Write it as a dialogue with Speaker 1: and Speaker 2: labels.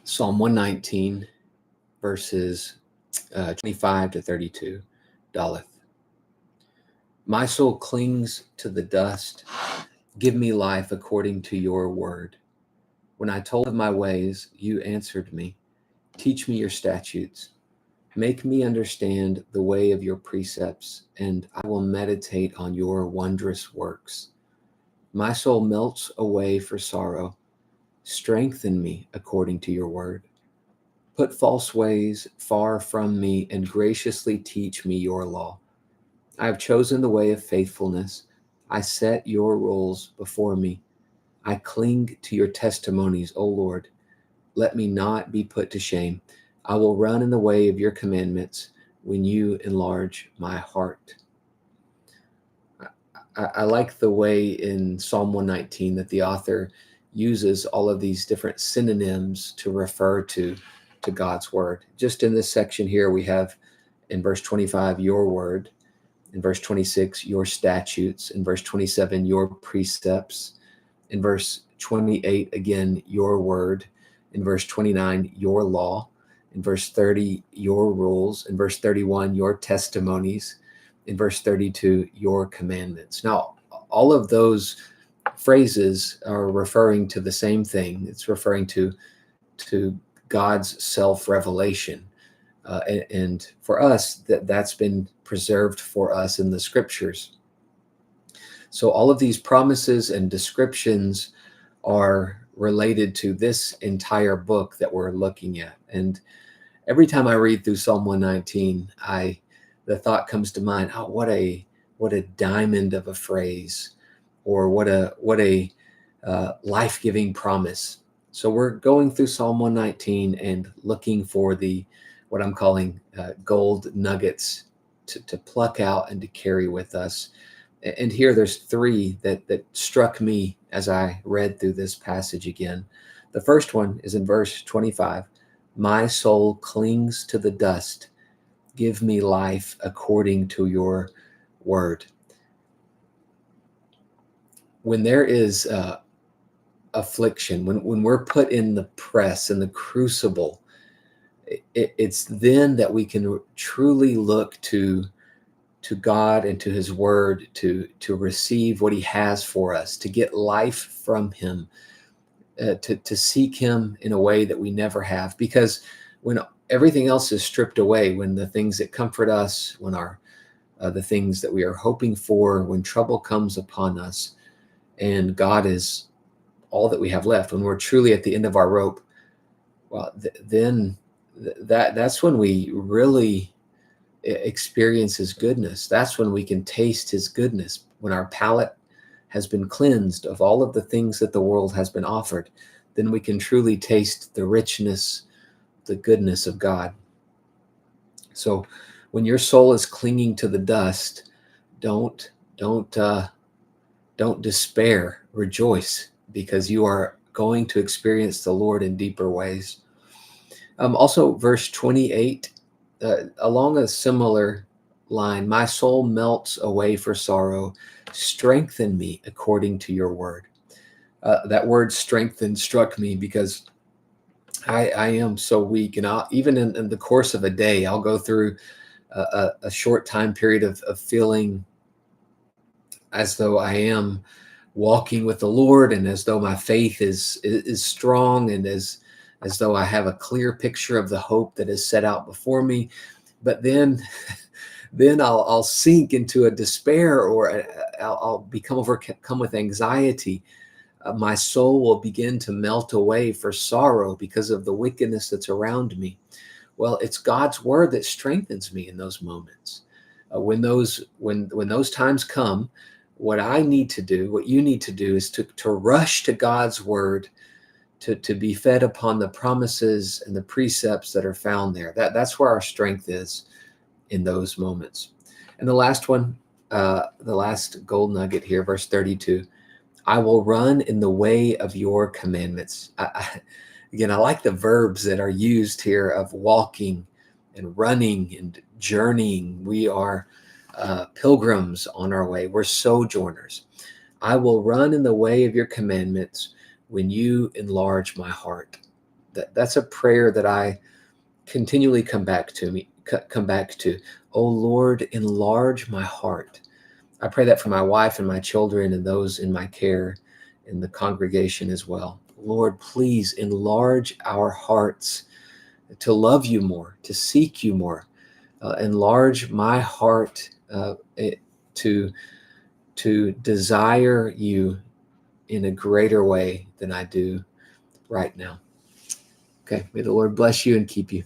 Speaker 1: Psalm 119, verses 25 to 32. Deleth. My soul clings to the dust. Give me life according to your word. When I told of my ways, you answered me. Teach me your statutes. Make me understand the way of your precepts, and I will meditate on your wondrous works. My soul melts away for sorrow. Strengthen me according to your word. Put false ways far from me and graciously teach me your law. I have chosen the way of faithfulness. I set your rules before me. I cling to your testimonies, O Lord. Let me not be put to shame. I will run in the way of your commandments when you enlarge my heart. I like the way in Psalm 119 that the author uses all of these different synonyms to refer to God's word. Just in this section here, we have in verse 25, your word. In verse 26, your statutes. In verse 27, your precepts. In verse 28, again, your word. In verse 29, your law. In verse 30, your rules. In verse 31, your testimonies. In verse 32, your commandments. Now, all of those phrases are referring to the same thing. It's referring to God's self-revelation. And for us, that's been preserved for us in the scriptures. So all of these promises and descriptions are related to this entire book that we're looking at. And every time I read through Psalm 119, the thought comes to mind, oh, what a diamond of a phrase, or what a life-giving promise. So we're going through Psalm 119 and looking for what I'm calling gold nuggets to pluck out and to carry with us. And here there's three that struck me as I read through this passage again. The first one is in verse 25. My soul clings to the dust. Give me life according to your word. When there is affliction, when we're put in the press, in the crucible, it's then that we can truly look to God and to his word to receive what he has for us, to get life from him, to seek him in a way that we never have. Because when everything else is stripped away, when the things that comfort us, when the things that we are hoping for, when trouble comes upon us, and God is all that we have left, when we're truly at the end of our rope, well, then that's when we really experience his goodness. That's when we can taste his goodness, when our palate has been cleansed of all of the things that the world has been offered. Then we can truly taste the richness, the goodness of God. So when your soul is clinging to the dust, don't despair. Rejoice, because you are going to experience the Lord in deeper ways. Also, verse 28, along a similar line, my soul melts away for sorrow. Strengthen me according to your word. That word strengthen struck me because I am so weak. And even in the course of a day, I'll go through a short time period of feeling as though I am walking with the Lord, and as though my faith is strong, and as though I have a clear picture of the hope that is set out before me. But then I'll sink into a despair, or I'll become overcome with anxiety. My soul will begin to melt away for sorrow because of the wickedness that's around me. Well, it's God's word that strengthens me in those moments. When those times come, what I need to do, what you need to do, is to rush to God's word, to be fed upon the promises and the precepts that are found there. That's where our strength is in those moments. And the last one, the last gold nugget here, verse 32, I will run in the way of your commandments. Again, I like the verbs that are used here of walking and running and journeying. We are pilgrims on our way. We're sojourners. I will run in the way of your commandments when you enlarge my heart. That's a prayer that I continually come back to. Oh Lord, enlarge my heart. I pray that for my wife and my children and those in my care in the congregation as well. Lord, please enlarge our hearts to love you more, to seek you more. Enlarge my heart to desire you in a greater way than I do right now. Okay, may the Lord bless you and keep you.